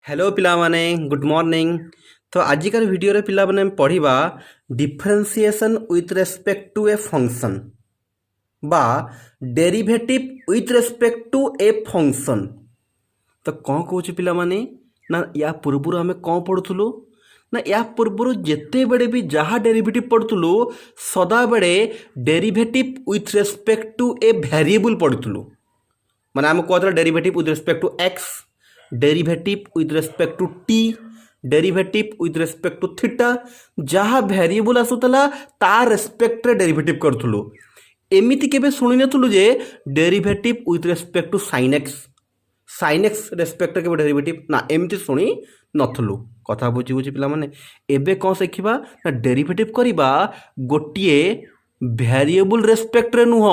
Hello पिलामाने good morning. तो आजिकार video पिलामाने पढ़िबा differentiation with respect to a function बा derivative with respect to a function. तो कौन कहूँ पिलामाने ना या पूर्व आम कौन पढ़ुलु ना या पूर्व जिते बड़े भी जहाँ डेरिवेटिव पढ़ुलु सदा बड़े derivative with respect to a variable पढ़ुलु। माने आम कहते derivative with respect to x, derivative with respect to t, derivative with respect to theta, जहाँ वेरिएबल आसूला तार रेस्पेक्ट रे डेरिवेटिव करूँ। एमती केबे शुणी नथुलु जे derivative with respect to sine x respect के डेरिवेटिव ना एमती शुणी नथुलु। कथा बुझी बुझी पिला माने एबे कौन शिखिबा ना डेरिवेटिव करिबा गोटिए वेरिएबल रेस्पेक्ट रे नुह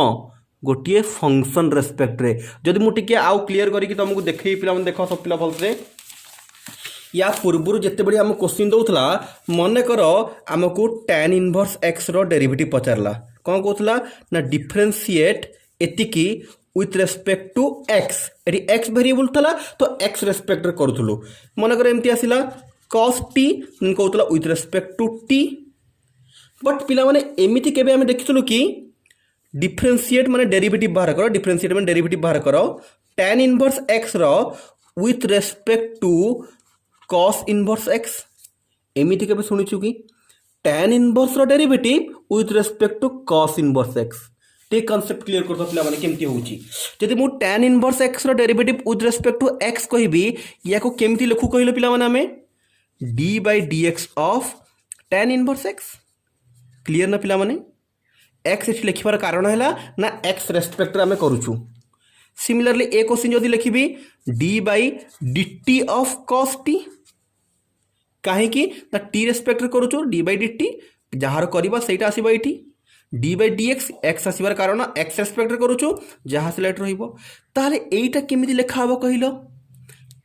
गोटे फंक्शन रेस्पेक्ट रे। जदि मु टिके आउ क्लियर करी तुमको देखई पिला मन देख सब पिला भलसे या पूर्व जिते बड़ी आम क्वेश्चन दौला मन कर आमको tan इनवर्स x रो डेरिवेटिव पचारला कौन कहला ना डिफरेंशिएट एतिकी विथ रेस्पेक्ट टू x एटी x वेरिएबल थला तो x रेस्पेक्ट रे करूथुलु। मन कर एमती आसिला cos t कहला with respect to t। But पिला माने एमिति केबे आमे देखिथुलु कि डिफरेंशिएट माने डेरिवेटिव बाहर करो, डिफरेंशिएट माने डेरिवेटिव बाहर करो tan इनवर्स x रो with respect to cos inverse x। एमिति केबे सुनिछु कि tan इनवर्स रो derivative with respect to cos inverse x। ते कांसेप्ट क्लियर करतो पिला माने केमति होउची। जदि मु tan इनवर्स x रो derivative with respect to x कहिबी याको केमति लिखु कहिलो पिला माने हमें d/dx of tan inverse x। Clear ना पिला माने एक्स एठी लिखिबार कारण है ना एक्स रेस्पेक्ट आम करूँ। सिमिलरली ए क्वेश्चन जदि लिखी d/dt ऑफ cos t कहीं ना टी रेस्पेक्ट करूँ d/dt जार करवा सहीटा आसो ये d/dx एक्स आसबार कारण एक्स रेस्पेक्ट करूँ जहाँ सिलेक्ट रहीटा केमी लिखा हम कहल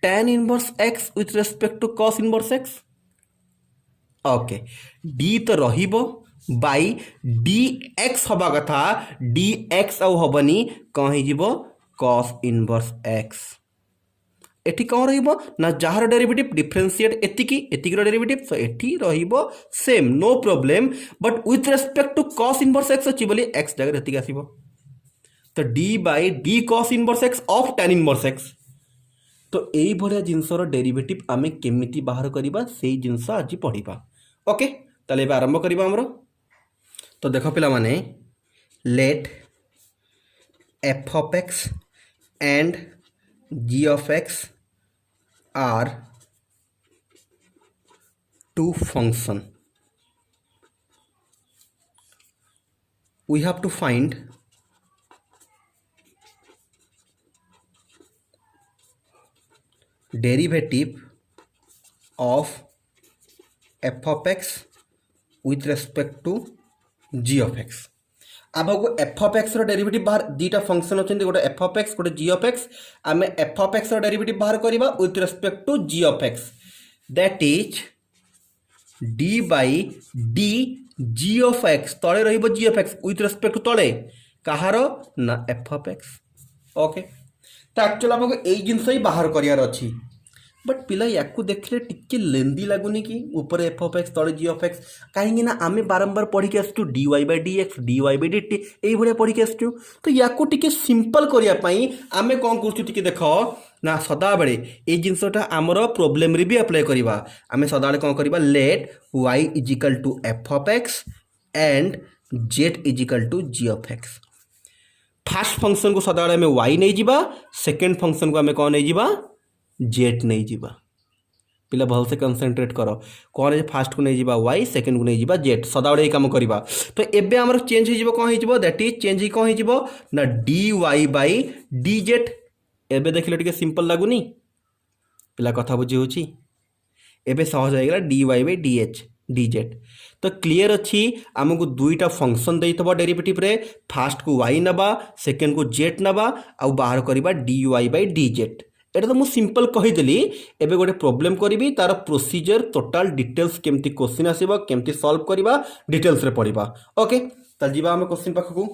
tan inverse x with respect to cos inverse x। Okay d तो रहिबो बाई dx हवा कथा dx आउ हबनी कौन हो cos इनवर्स x। एठी कौन रहिबो ना जहाँ डेरिवेटिव डिफरेंशिएट एतिकी डेरिवेटिव सो एठी रहिबो same no problem but with respect to cos inverse x अछि बोली x जगह एतिकी आसीबो तो d/d cos inverse x of tan inverse x। तो एई भलिया जिंसर डेरिवेटिव आमे केमिति बाहर करिबा सेई जिंस आज पढिबा। ओके ताले बे आरंभ करिबा हमरो। तो देख पिला माने late f of x and g of x are two function. We have to find derivative of f of x with respect to g of x। अब एफ ऑफ एक्स डेरिवेटिव बाहर दीटा फंक्शन अच्छे गोटे f of x गोटे g of x आम f of x derivative बाहर करवा with respect to ji of x that is d/d g of x तले रही g of x with respect to तले कहार ना एफ ऑफ एक्स। ओके तो एक्चुअली आमको यही जिनस ही बाहर करार अच्छी बट पिला या देखले टिके लेंदी लगुनि कि ऊपर एफ ऑफ एक्स तले जी ऑफ एक्स कहीं ना आम बारंबार पढ़ी आसचु dy/dx dy/dt ये पढ़ी आसचु। तो या टिके सिंपल करने आम कौन कर देख ना सदा बेले ये जिनसटा आमर प्रोब्लेम रे भी अप्लाई करवा आम सदा कौन करवा let y equal to F of X and z equal to ji of X. First function को सदा आम y नहीं जावा सेकेंड फंक्शन को आम कौन नहीं जावा जेट नहीं जीवा। पिला भल से कंसंट्रेट करो कौन है फास्ट को नहीं जीवा वाई सेकेंड को नहीं जीवा जेट सदा बड़े काम करवा। तो एबे आमर चेंज हो कौन हो दैट इज चेंज कौन हो ना dy/dz। एबे देखिले टिके सिंपल लगुनि पिला कथा बुझी होची एबे सहज हो गला dy/dz। तो क्लियर अच्छी आमको दुईटा फंक्शन देइथबो डेरिवेटिव रे फास्ट को y नबा सेकेंड को जेट नबा आउ बाहर करवा dy/dz। एटा तो मुझे सिंपल कहीदेली एबे गोटे प्रॉब्लम करी तार प्रोसीजर टोटाल डिटेल्स केमती क्वेश्चन आसीबो केमती सॉल्व करबा डिटेल्स रे पढ़िबा। ओके तल जीवा हम क्वेश्चन पाखकू।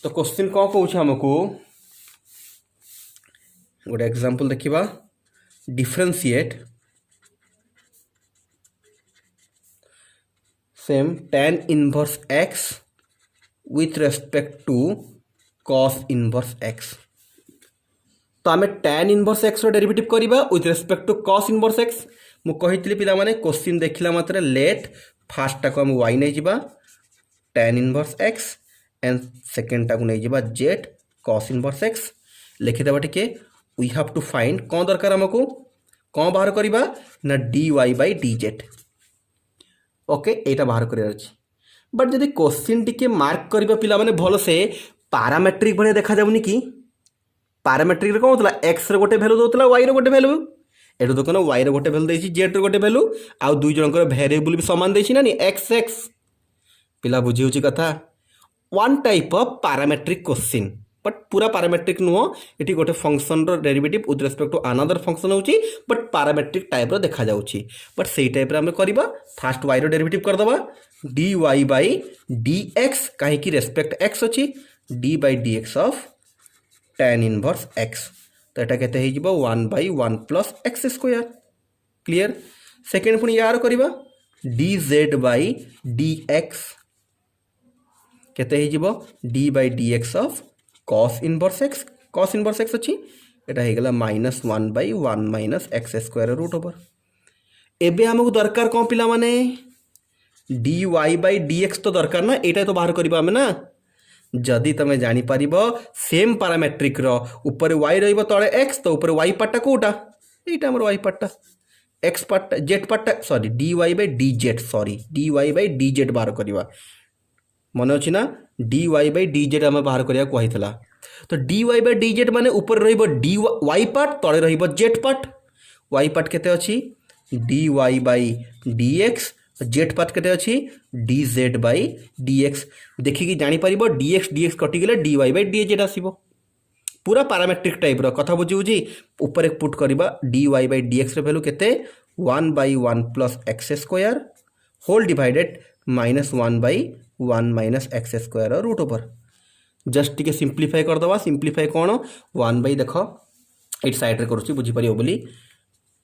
तो क्वेश्चन कौन कहूँ हमको गोटे एग्जांपल देखिबा differentiate same tan inverse x with respect to cos inverse x। तो आम tan इनवर्स x डेरिवेटिव करवा with respect to cos inverse x। मु कही पिला माने क्वेश्चन देखला मात्रे लेट फास्ट टाको हम y नहीं जिबा tan inverse x and second टाको नहीं जिबा z cos इनवर्स x। लिखिदेबा टिके वी हैव टू फाइंड कौन दरकार हमको कौन बाहर करवा ना dy बाई dz। ओके एटा बाहर कर बट जब क्वेश्चन टिके मार्क करवा पिला माने भल से पारामेट्रिक भाई देखा जाऊनी कि पारामेट्रिक कौन होता एक्स रोटे भैल्यू दूसरा वाई रोटे भैल्यू एटू देखो वाई रोटे भैल्यू देती जेड रोटे भैल्यू आउ दुई जनकर भेरिएबल भी सामान देती ना एक्स एक्स पिला बुझी होची कथा one type of parametric question but पूरा पैरामेट्रिक नुह ये गोटे function derivative with respect to another function होची बट पैरामेट्रिक टाइप देखा जाउची बट सेही टाइप आम करवा फास्ट वाई डेरिवेटिव करदबा d Y by D x कहीं रेस्पेक्ट एक्स अच्छी d by D x of tan inverse x। तो यहाँ के 1 by 1 plus x square clear. Second पुणी यार करवा d z by D x केते D by D x of cos inverse x अच्छी यहाँ minus 1 by 1 minus x square root over. एबे हमको दरकार कौन पिला माने D Y by D X तो दरकार ना यहाँ तो बाहर करवा आम ना जदि तुम जापर सेम पारामेट्रिक ऊपर वाई रले एक्स तो ऊपर वाई पार्टा कौटा यहाँ आम वाई पार्टा एक्स पार्टा जेड पार्टा sorry d Y by D z sorry d Y by D z बाहर करवा मन अच्छी ना d Y by D Z आम बाहर करा कहला। तो D Y by D z माने ऊपर डी वाई पार्ट तले जेड पार्ट वाई पार्ट केते अच्छी d Y by D x z part केते अच्छी d z by D x देखिकी जापर डी एक्स कटिगले d Y by D z आसो पूरा पैरामेट्रिक टाइप कथा बुझी बुझी ऊपर पुट करवा D Y by D X value केते 1 by 1 plus x square whole divided minus 1 by 1 minus x square root over just टिके सिंप्लीफाई करदवा सिंप्लीफाई कौन 1 बाई देख ये साइड्रे करुँची बुझीपर बोली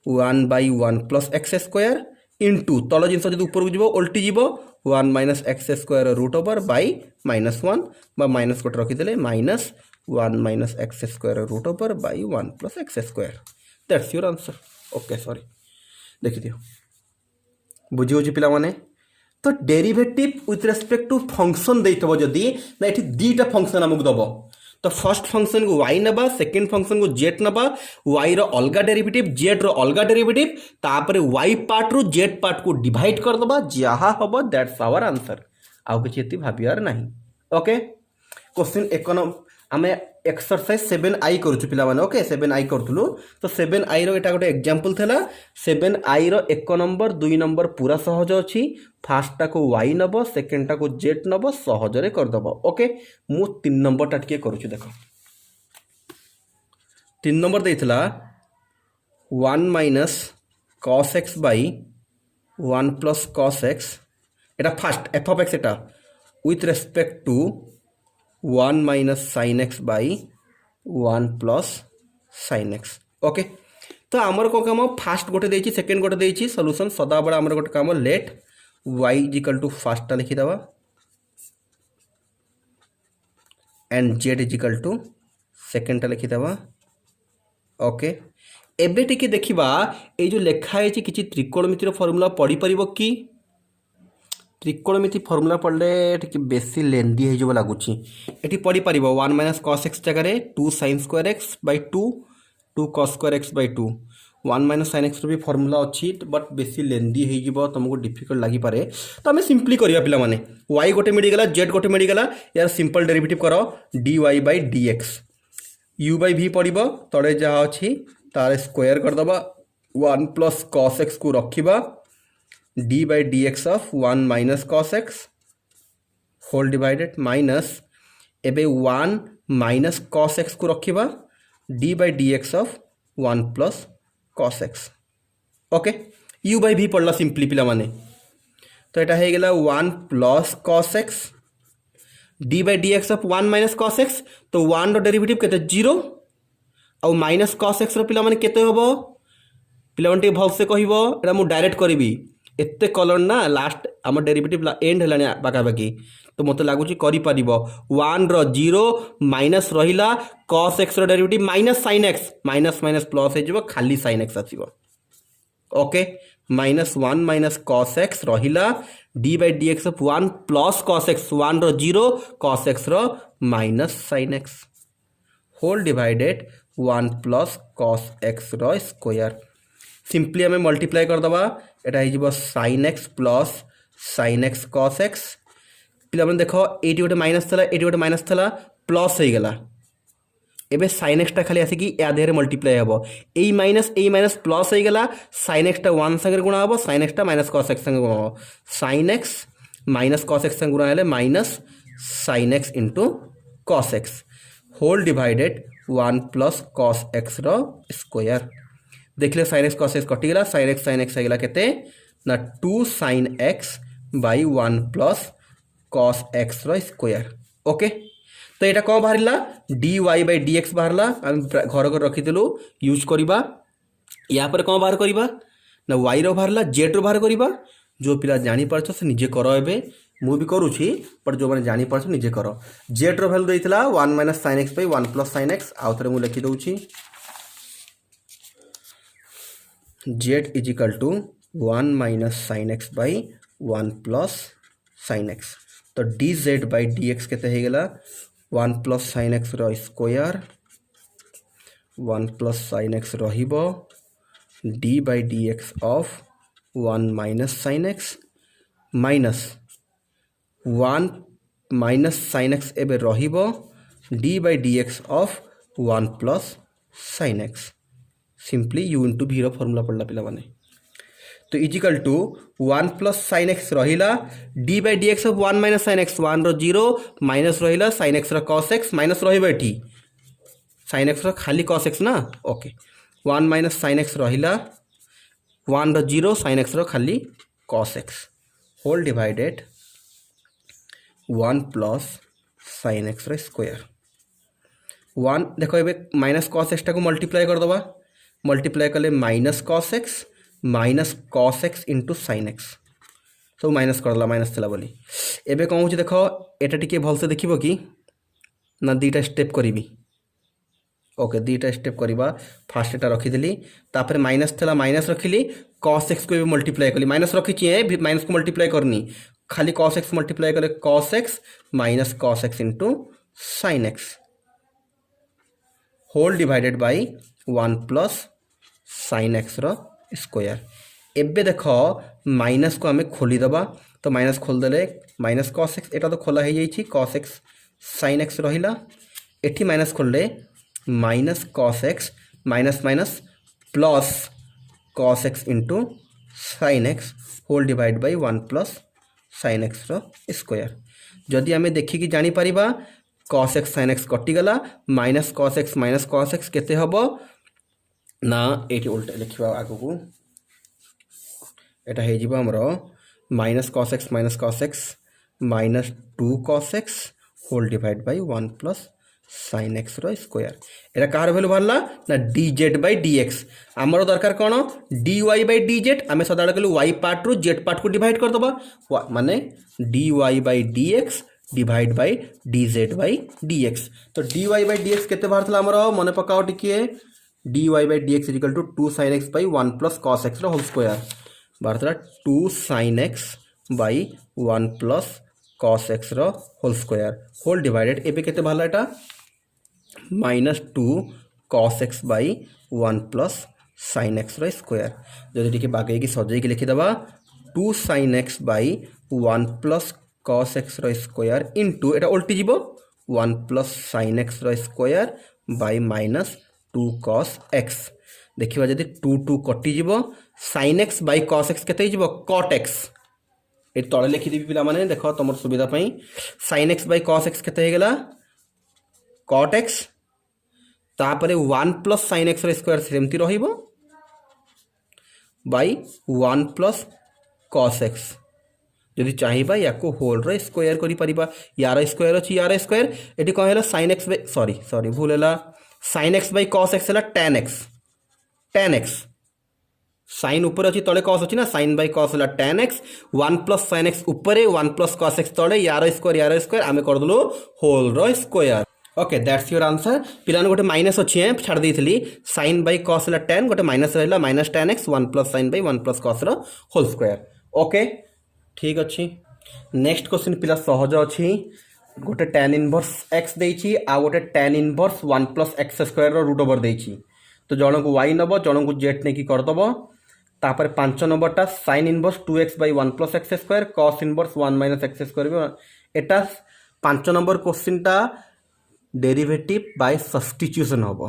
1 by 1 plus x square into तल जिन जो ऊपर को ओल्टी जीव 1 minus x square root over by minus 1 minus गोटे रखीदे minus 1 minus x square root over by 1 plus x square that's your answer. Okay sorry देखी दियो बुझी होची पिला माने। तो derivative with respect to function देइथबो जदी ना एठी दीटा फंक्शन हमक दबो तो फर्स्ट फंक्शन को y नबा सेकेंड फंक्शन को z नबा y रो अलगा डेरिवेटिव z रो अलगा डेरिवेटिव तापर y पार्ट रो z पार्ट को डिवाइड कर दबा जहा हबो दैट्स आवर आंसर आउ किछि एति भाबियार नाही। ओके क्वेश्चन 1 आमे एक्सरसाइज 7i करूछु पिला माने ओके 7i करथुलु तो 7i रो एटा गोटे एग्जांपल थेला 7i रो 1 नंबर 2 नंबर पूरा सहज अछि फास्ट टा को y नबो सेकेंड टा को z नबो सहज रे कर दबो। ओके मु 3 नंबर टा टिके करूछु देखो 3 नंबर देइथला 1 minus cos x by 1 plus cos x एटा फास्ट f ऑफ x एटा with respect to 1 minus sine x by 1 plus sine x. Okay तो आमर को काम फास्ट गोटे देछि सेकेंड गोटे देछि सॉल्यूशन सदा बड़ा आमर गोटे काम let y equal to first लिखि दबा and z equal to second लिखि दबा। ओके एबे टिके देखिबा ए जो लेखा है किछि त्रिकोणमितिर फार्मूला पढ़ी परिबो कि त्रिकोणमिति फर्मूला पढ़ले टिके बेसी लेंदी हो लगुच ये पढ़ी पार 1 माइनस कस एक्स जगह 2 sine square X by 2 2 cos square X by 2 1 minus sine X भी फर्मूला अच्छी बट बेसी लेंदी हो तुमको डिफिकल्ट लगिपे तो आम सिंपली करवा पिला माने y गोटे मिलगला z गोटे मिलगला यार सिंपल डेरिवेटिव कर dy by D X u by v पड़ो तले जहाँ अच्छी तार स्क्वायर करदबा 1 प्लस कस एक्स को रखा d by D x of 1 minus cos x whole divided minus एबे 1 माइनस कस एक्स को रखा d by D x of 1 plus cos X. Okay u by v पढ़ला सिंपली पिला माने तो यहाँ हो गला 1 plus cos x d by D x of 1 minus cos X तो 1 रो डेरिवेटिव केते 0 आउ माइनस कस एक्स पिला माने केते हबो पिला भलसे कहब एटा मु डायरेक्ट करी एते कलर ना लास्ट आम डेरिवेटिव एंड है पाखापाखि तो मत लगुच कर वन रो माइनस रहा cos x derivative minus sine x minus minus plus हो खाली साइन एक्स आसो okay minus one minus cos x रहा d by D x of one plus cos x one रो cos x minus sine x whole divided one plus cos x square simply आम multiply करदे यहाँ sine x plus sine x cos x पिला देख ये गोटे minus था ये गोटे माइनस था प्लस हो गला एबे साइन एक्सटा खाली आसिक या देहरे मल्टीप्लाई हम यही माइनस प्लस हो गला साइन एक्सटा वन संगे गुणा हम साइन एक्सटा माइनस कस एक्स संगे गुणा हम sine x minus cos x संगे गुणा हेले minus sine x into cos x whole divided one plus cos x square देखिले साइन एक्स कस एक्स कटिगला साइन एक्स आगला केते ना 2 sine x by one plus cos x square okay तो यहाँ कौन बाहर d Y by D x बाहर आम घर घर रखीलु यूज करवा या पर कौन बाहर करवा ना वाई रो बाहर जेड रो बाहर करवा जो पिला जानीपार से निजे कर ए मु भी करुँची बट जो मैंने जानीपार निजे कर जेड रो भैल्यू देता one minus sine x by one plus sine x आउ थे मुझे लिखिदे z is equal to one minus sine x by one plus sine x तो d Z by D x केते हो गला one plus sine x square one plus sine x रहिबो d by D x of one minus sine x minus one minus sine x एबे रहिबो d by D x of one plus sine x simply u into v formula पढ़ला पिला माने तो equal to one plus sine x रहा d by D x of one minus sine x one रो minus रहा sine x cos x minus रही sine x खाली cos x ना okay one minus sine x रहा one रो sine x खाली cos x whole divided one plus sine x square one देख ए minus cos एक्सटा को मल्टीप्लाई करदे मल्टीप्लाई कले minus cos x into sine X सब माइनस करदेला माइनस थी बोली एबे कौन हो देख एटा टिके भलसे देखिबो कि ना दीटा स्टेप करी ओके दीटा स्टेप करवा फास्ट एटा रखीदेली तापर माइनस थला माइनस रखिली कस एक्स को मल्टीप्लाई कली माइनस रखी माइनस को मल्टीप्लाई करनी खाली कस एक्स मल्टीप्लाई कले cos x minus cos x into sine x whole divided by one plus sine x square एबे देख माइनस को आम खोलीदबा तो माइनस खोलदेले माइनस कस एक्स एटा तो खोला हो जाइए कस एक्स साइन एक्स रहा एटी माइनस खोलले minus cos x minus minus plus cos x into sine x whole divide by one plus sine x square जदि आम देखिकी जानीपर कस एक्स साइन एक्स कटिगला माइनस कस एक्स केते हबो ना ये उल्टा लिखा आगू एटा हो आमर minus cos x minus two cos x whole divide by one plus sine x square एटा कार भैल्यू बाहर ना D Z by D X आमर दरकार कौन D Y by D Z आम सदा कहलु वाई पार्ट रु जेड पार्ट को डिवाइड करदबा माने D Y by D X divide by D Z by D X तो D Y by D x केते बाहर आमर मन पकाओ टिके d Y by D x equal to two sine x by one plus cos x whole square बाहर two sine x by one plus cos x whole square whole divided एबे केते बाहर एटा minus two cos x by one plus sine x square जदि टिके बागेकी सजेकी लिखिदेबा two sine x by one plus cos x square into एटा उल्टी जीवो one plus sine x square by minus two cos x देखा जब टू टू कटिज sine x by cos x केते कट एक्स ये तले लिखिदेवी पिला माने देख तुम सुविधा sine x by cos x केते गला कट एक्स तापर one plus sine x square सेमती रहिबो by one plus cos x जदि चाहिए या होल स्क्वायर कर यार स्क्वायर अच्छी यार स्क्वायर ये कौन है साइन एक्स बै सॉरी भूल है sin x by cos x है tan x, tan x sin ऊपर अच्छी तले cos अच्छी ना, sin by cos है tan x, 1 plus sin x ऊपर 1 plus cos x तले यार स्क्वायर आमे कर दलो होल रो square. Okay that's your answer. पिलाने गोटे माइनस अच्छी है छाड़ देइथली sin by cos है tan गोटे माइनस रहला minus tan x 1 plus sin by 1 plus cos रो होल स्क्वायर। ओके ठीक अच्छी। नेक्स्ट क्वेश्चन पिला सहज अच्छी, गोटे tan इनवर्स x देइछि आ गोटे tan इनवर्स 1 plus x स्क्वायर रो रूट ओवर देइछि, तो जन को y नब जन को z ने की करदब। तापर 5 नंबरटा sin inverse 2x by 1 plus x square cos inverse 1 minus x square. Etah 5 number क्वेश्चनटा derivative bye substitution हम।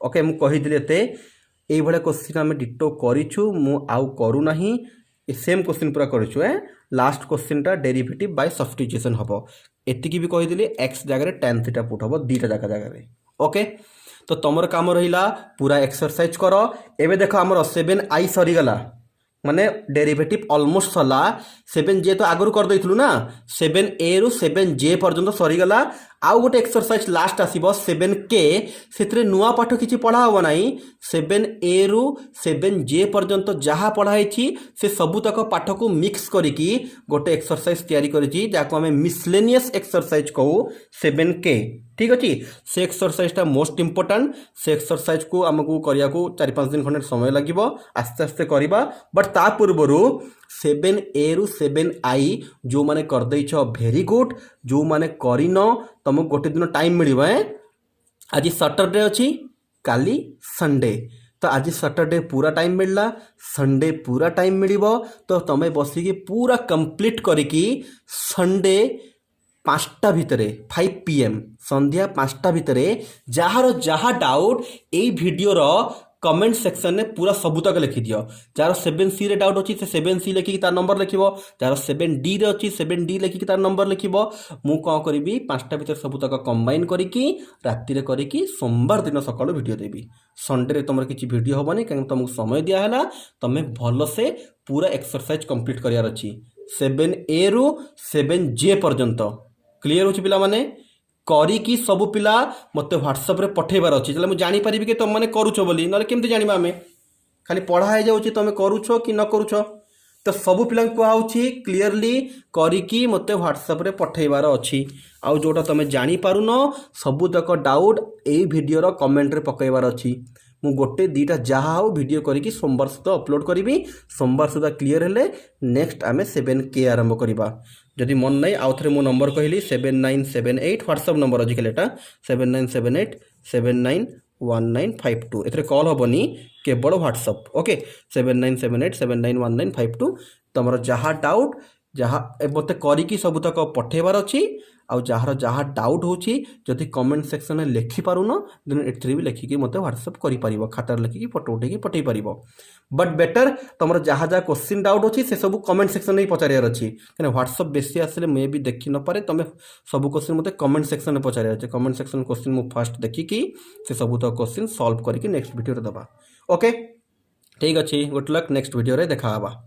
ओके मु कहिदिले एते एई भले क्वेश्चन हम डिटो करिछु, मु आउ करू नाही, सेम क्वेश्चन पूरा करिछु है। लास्ट क्वेश्चनटा डेरिवेटिव बाय सब्स्टिट्यूशन हम, एतिकी भी कहिदिले x जगह tan थीटा पुट हम दीटा जगह। ओके तो तुमर काम रहिला पूरा एक्सरसाइज करो। एबे देखो हमर 7i सरीगला माने डेरिवेटिव ऑलमोस्ट सरला। 7j तो आगु कर देइथलु ना, 7a रु 7j पर्यंत सरीगला। आउ गोटे एक्सरसाइज लास्ट आसीबो 7k, सेतरे नुआ पाठ किछि पढ़ा हो नाही। 7a रु 7j पर्यंत जहाँ पढ़ाई से सबुतक पाठ को मिक्स करिकी गोटे एक्सरसाइज तैयारी करिछि, जाको हमें मिसलेनियस एक्सरसाइज कहू 7k। ठीक अच्छे से एक्सरसाइजटा मोस्ट इंपोर्टाट। से एक्सरसाइज को आमको करिया को 4-5 दिन खंडे समय लगिबो, आस्ते आस्ते करिबा। बट ता पूर्वरु 7a रु 7i जो माने कर दैछ भेरी गुड, जो माने करिनो तुमको गोटे दिन टाइम मिलिबो। आज सैटरडे अच्छी काली संडे, तो आज सैटरडे पूरा टाइम मिलला, संडे पूरा टाइम मिलिबो। तो तुम बसिकी पूरा कंप्लीट करिकी संडे 5टा भितरे 5 PM संध्या 5टा भितरे जार जहाँ डाउट यही वीडियोर कमेंट सेक्शन में पूरा सबुतक लिखि दियो। जार 7C रे डाउट अच्छी से 7C लिखिकी तार नंबर लिखिबो, जार 7D रे अच्छी 7D लिखिकी तार नंबर लिखिबो। मु कौन करी 5टा भितर सबुतक कंबाइन करिकी राति रे करिकी सोमवार दिन सकाळु वीडियो देबी। संडे रे तुमर किछि वीडियो होबनी काहे तुमको समय दिया हैला, तमे भलो से पूरा एक्सरसाइज कंप्लीट करियार अछि 7A रु 7J पर्यंत। क्लियर हो पिला माने करिकी सब पिला मते व्हाट्सएप रे पठेबार अछि, चले मु जानि परिबि कि तुम माने करूछो बोली, नले केमते जानिबा हमें खाली पढ़ा हे जाउछि तुम करूछो कि न करूछो। तो सब पिला को आउछि क्लियरली करिकी मते व्हाट्सएप रे पठेबार अछि। आउ जोटा तुम जानि पारुनो सबु तक डाउट एई वीडियो रो कमेंट रे पकेबार अछि। मु गोटे दीटा जहाँ हो वीडियो करिकी सोमवार सुधा अपलोड करी। सोमवार सुधा क्लियर हेले नेक्स्ट आमे 7k आरंभ करिबा। जदि मन नहीं आउ थे मो नंबर कहली 7978 व्हाट्सएप नंबर आज कल 7978 791952 एथरे कॉल हेनी केवल व्हाट्सएप। ओके 7978 791952 तुम जहाँ डाउट जहाँ मत करिकी सबुतक पठेबार अच्छी। आउ जार जहाँ डाउट होची जदि कमेंट सेक्शन में लिखि पारुन देन एथरे भी लिखिकी मते व्हाट्सएप करि परिबो, खातार लिखिकी फोटो उठेकी पठेई परिबो। बट बेटर तुम जहाँ जहाँ क्वेश्चन डाउट अच्छी से सब कमेंट सेक्शन में पचार अच्छी, कहीं व्हाट्सएप बेसी आसले मे भी देखी न पारे। तुम सब क्वेश्चन मते कमेंट सेक्शन में पचार अच्छे, कमेंट सेक्शन क्वेश्चन मु फास्ट देखिकी से सब तो क्वेश्चन सॉल्व करके नेक्स्ट वीडियो दबा। ओके ठीक अच्छे, गुड लक, नेक्स्ट वीडियो रे देखा हबा।